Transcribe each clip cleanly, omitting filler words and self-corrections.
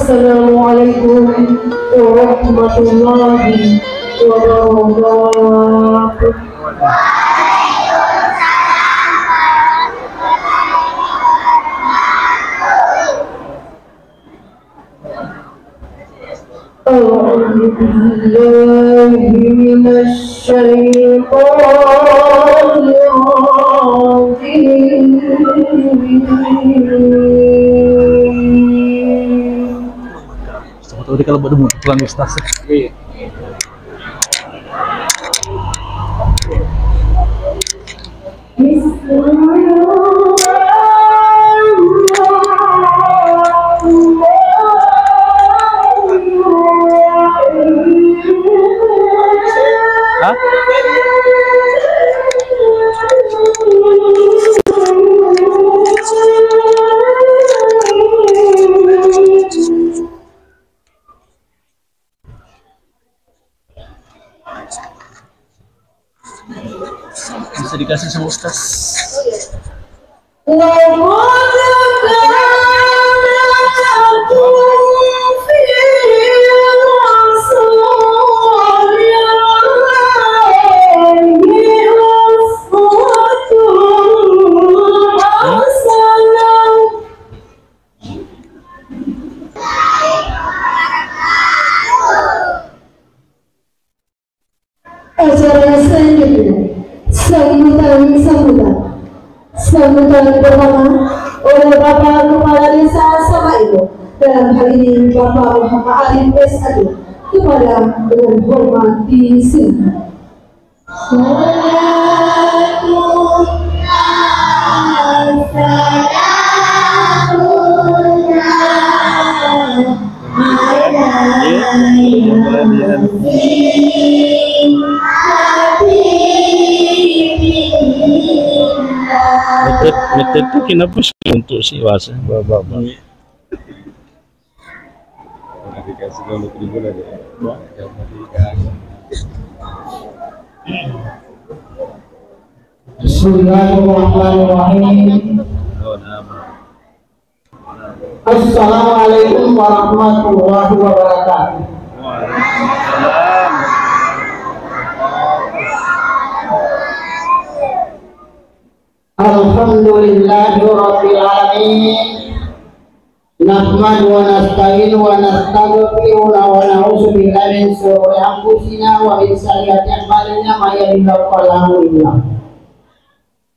Assalamualaikum warahmatullahi wabarakatuh. A'udzu billahi minasy syaithanir rajim. Tadi kalau baru mau pulang Ustaz. Iya. Bisa dikasih sama Ustaz. Acara selanjutnya sambutan pertama oleh Bapak Kepala Desa Samaido, dalam hal ini Bapak Muhammad Arif S.Adi, kepada dengan hormat disilakan. Metode itu kenapa sih untuk si wasa bapak-bapak? Dikasih dulu ribu lagi. Bismillahirrahmanirrahim. Assalamualaikum warahmatullahi wabarakatuh. Waalaikumsalam. Alhamdulillahirabbil alamin. Nahmadu wa nasta'inu wa nastaghfiru wa na'udzu billahi min shururi anfusina wa min sayyiati a'malina may yahdihillahu fala mudilla lahu.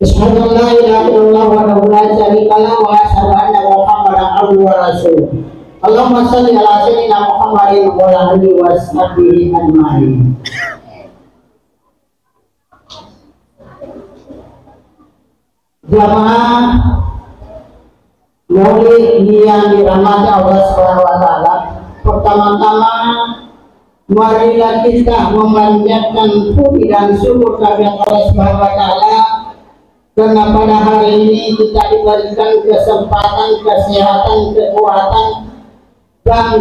Asyhadu an la ilaha illallah wahdahu la syarika lahu wa asyhadu anna Muhammadan abduhu wa rasuluh. Allahumma shalli ala sayyidina Muhammadin wa ala alihi wa sahbihi ajma'in. Jamaah Maulid yang dirahmati Allah Subhanahu wa taala, pertama-tama marilah kita memanjatkan puji dan syukur kehadirat Allah Subhanahu wa taala karena pada hari ini kita diberikan kesempatan, kesehatan, kekuatan, dan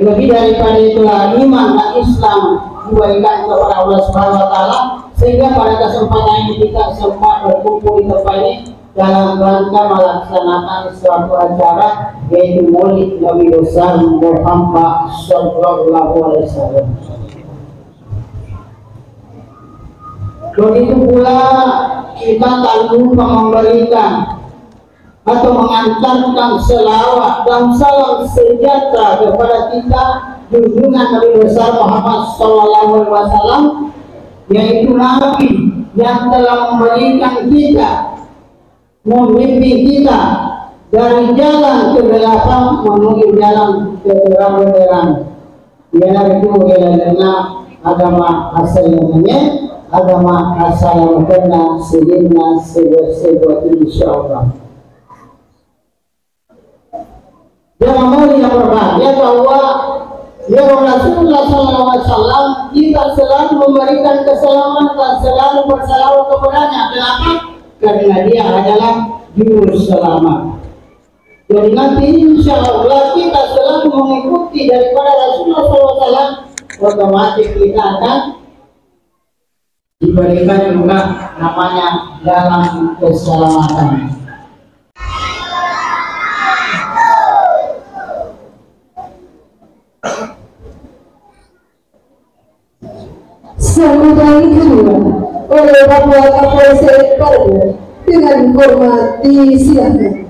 lebih daripada itulah iman dan Islam diberikan kepada Allah Subhanahu wa taala, sehingga pada kesempatan ini kita sempat berkumpul di tempat ini dalam rangka melaksanakan suatu acara, yaitu Maulid Nabi besar Muhammad sallallahu alaihi wasallam. Begitu pula kita tak lupa memberikan atau mengantarkan selawat dan salam sejahtera kepada kita junjungan Nabi besar Muhammad sallallahu alaihi wasallam, yaitu Nabi yang telah memberikan kita, membimbing kita dari jalan kegelapan menuju jalan keterang-terang. Ialah itu ialah agama asal yang benar, agama asal yang benar, sedina sebuah insyaallah. Jamaah Maulid yang berbahagia bahwa ya Rasulullah SAW kita selalu memberikan keselamatan, selalu bersalawat kepadanya. Kenapa? Karena dia adalah juru selamat. Jadi nanti insya Allah kita selalu mengikuti daripada Rasulullah SAW, otomatis kita akan diberikan juga namanya dalam keselamatan. Sambutan kedua oleh Bapak Kapolsek Parbo dengan hormat disilakan.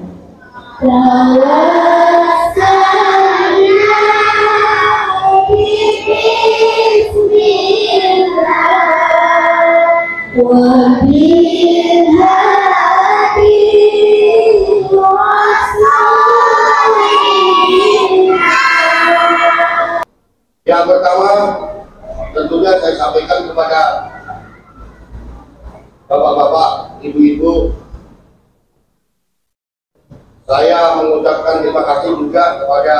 Yang pertama, tentunya saya sampaikan kepada bapak-bapak, ibu-ibu, saya mengucapkan terima kasih juga kepada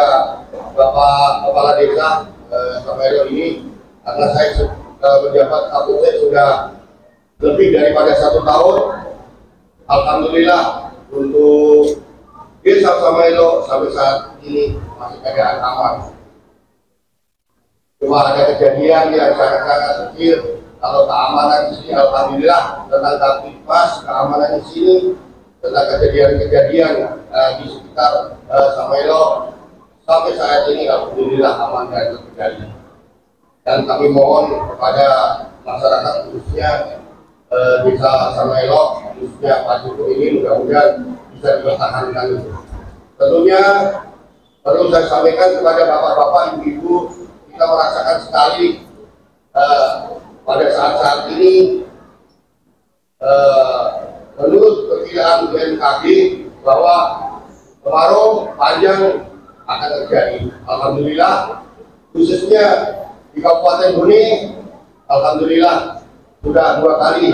Bapak Kepala Desa Samaelo ini, karena saya menjabat Kapolsek sudah lebih daripada 1 tahun. Alhamdulillah untuk Desa Samaelo sampai saat ini masih keadaan aman. Cuma ada kejadian yang sangat-sangat kecil. Kalau keamanan di sini alhamdulillah, tentang Kapolres keamanan di sini, tentang kejadian-kejadian di sekitar Samaelo sampai saat ini alhamdulillah aman dan terkendali. Dan kami mohon kepada masyarakat khususnya Desa Samaelo, khususnya Pak Cukup ini mudah-mudahan bisa dipertahankan. Tentunya perlu saya sampaikan kepada bapak-bapak, ibu-ibu, kita merasakan sekali pada saat-saat ini menurut perkiraan BMKG bahwa kemarau panjang akan terjadi. Alhamdulillah khususnya di Kabupaten Bone, alhamdulillah sudah 2 kali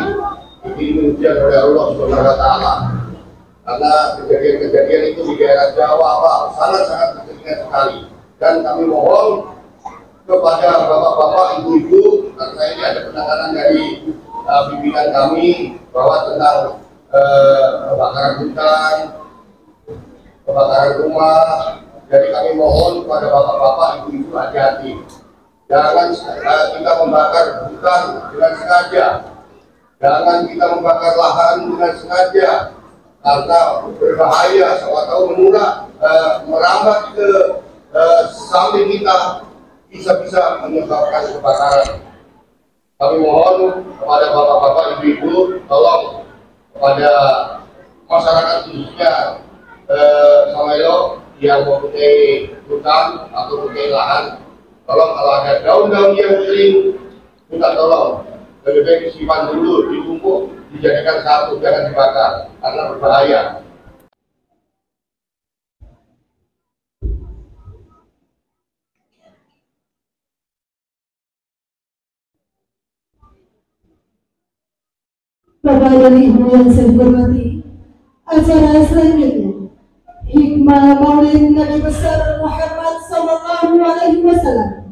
dikirimi hujan oleh Allah Subhanahu wa Ta'ala. Karena kejadian-kejadian itu di daerah Jawa Pak sangat-sangat kecil sekali. Dan kami mohon kepada bapak-bapak, ibu-ibu, karena ini ada penanganan dari pimpinan kami bahwa tentang kebakaran hutan, kebakaran rumah. Jadi kami mohon kepada bapak-bapak, ibu-ibu, hati-hati. Jangan kita membakar hutan dengan sengaja. Jangan kita membakar lahan dengan sengaja, karena berbahaya. Siapa tahu merambat ke samping kita, bisa menyebabkan kebakaran. Kami mohon kepada bapak-bapak, ibu-ibu, tolong kepada masyarakat khususnya Samaelo yang mempunyai hutan atau mempunyai lahan, tolong kalau ada daun-daun yang kering, minta tolong lebih baik disimpan dulu, ditumpuk, dijadikan satu, jangan dibakar karena berbahaya. Bapak dan Ibu yang saya hormati, acara selanjutnya Hikmah Maulid Nabi Besar Muhammad Sallallahu Alaihi Wasallam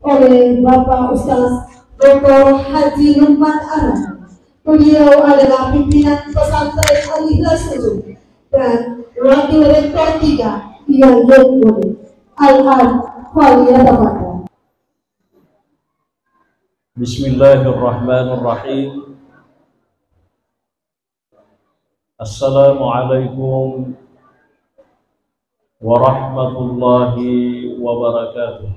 oleh Bapak Ustaz Dr. Haji Lukman Aram. Beliau adalah pimpinan pesantren Al-Ikhlas dan Wakil Rektor 3 IAIN Bone. Al-Had Waliyatafadhal. Bismillahirrahmanirrahim. Assalamualaikum warahmatullahi wabarakatuh.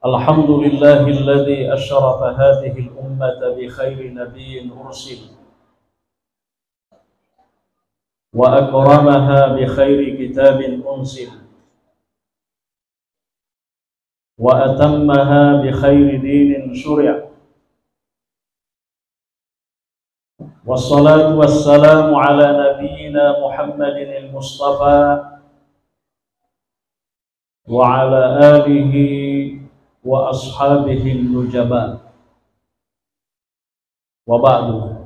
Alhamdulillahilladzi asyrafa hadhihi al-ummata bi khairi nabiyyin ursil wa akramaha bi khairi kitabin unzil wa atammaha bi khairi dinin syuri'a. Wassalatu wassalamu ala nabiyyina Muhammadin al-Mustafa wa ala alihi wa ashabihi al-nujaba. Wa ba'du.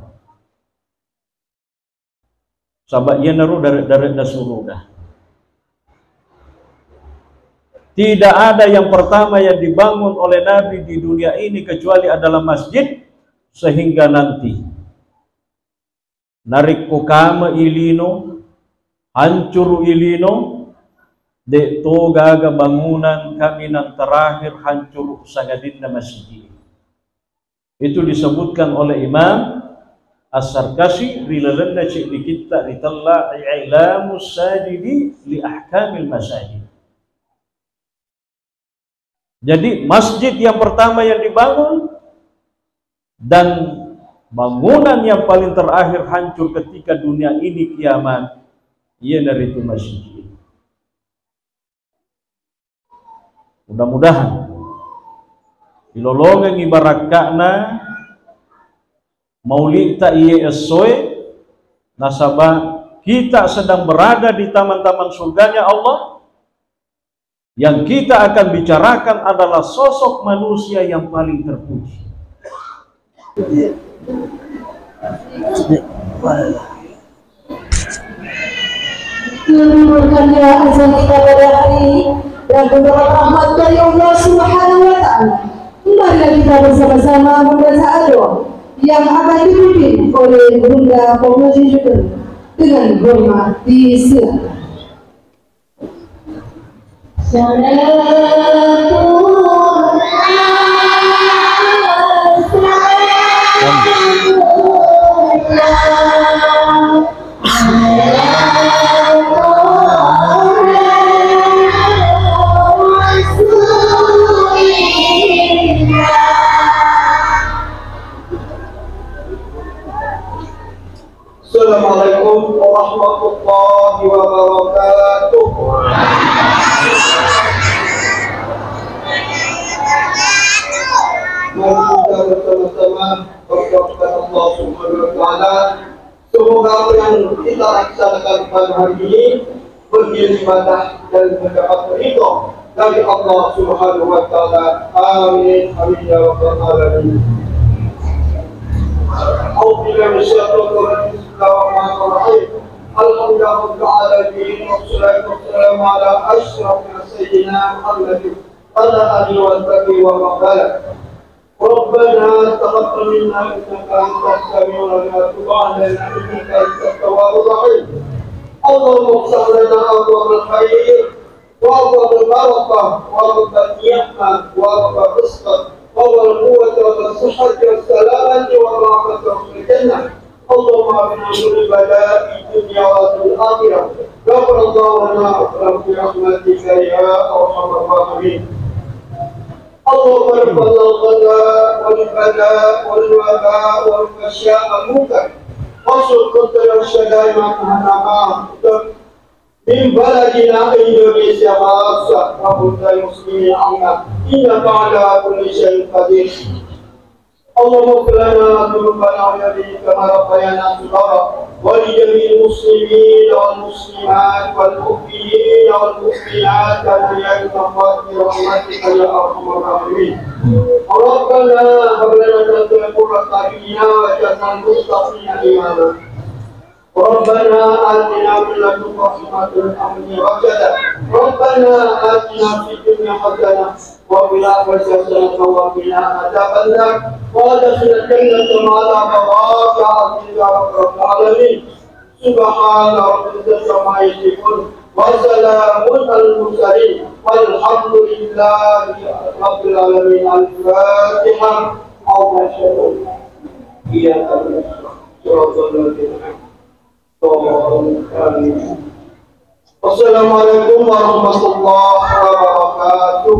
Sahabat yang naruh dari nasurudah. Tidak ada yang pertama yang dibangun oleh Nabi di dunia ini kecuali adalah masjid, sehingga nanti narik kukama ilino, hancur ilino, de togaga bangunan kami yang terakhir hancur sangadin na masjid. Itu disebutkan oleh Imam As-Sarkasi rilalana cik di kita ditalla i'lamus sajidi li ahkamil masajid. Jadi masjid yang pertama yang dibangun dan bangunan yang paling terakhir hancur ketika dunia ini kiamat, ia dari itu masjid. Mudah-mudahan ilolongan ibarakana maulid ta iye esoe nasabah kita sedang berada di taman-taman surganya Allah. Yang kita akan bicarakan adalah sosok manusia yang paling terpuji. Menurunkannya azan kita pada hari ini dan berdoa rahmat dari Allah Subhanahu wa Ta'ala. Mari kita bersama-sama membaca doa yang akan dipimpin oleh Bunda Pemuji Judul dengan hormat disilakan. Assalamualaikum warahmatullahi wabarakatuh. Mari kita bersama-sama berdoa Allah Subhanahu wa Ta'ala. Semoga apa yang kita laksanakan pada hari ini beribadah dan mendapat ridha dari Allah Subhanahu wa Ta'ala. Amin. Amin ya rabbal alamin. Alhamdulillah rabbil alamin wassalatu wassalamu ala asyrafil sayyidina Muhammadin ala alihi wa sahbihi wa man ربنا تقبل منا انك انت السميع العليم وتب علينا انك انت التواب الرحيم اللهم اغفر لنا ابواب الخير وابواب البركه وابواب النعمه وابواب الرزق وابواب القوه والصحه والسلامه والرحمه والجنه اللهم امنا من البلاء الدنيا والاخره غفر الله لنا واغفر برحمتك يا ارحم الراحمين اللهم ارفع الغلاء والبلاء والوباء والفحشاء والمنكر واصل كل الشدائد من بلدنا اندونيسيا خاصه وكل المسلمين عامه انك على كل شيء قدير اللهم اغفر لنا ذنوبنا ولديك كما ربيانا صغارا ولجميع المسلمين والمسلمات والمؤمنين والمؤمنات والحياة برحمتك يا ارحم الراحمين ربنا هب لنا من قرة اعيننا واجعلنا المتقين اماما ربنا آتنا من لدنك رحمة من رشدا ربنا آتنا في الدنيا حسنة وفي الآخرة حسنة وقنا عذاب النار وادخلنا الجنة مع الأبرار يا عزيز يا رب العالمين سبحان ربك عما يصفون وسلام على المرسلين والحمد لله رب العالمين. الفاتحة. اللهم صل إياك نعبد صراط الذين Wassalamualaikum warahmatullahi wabarakatuh.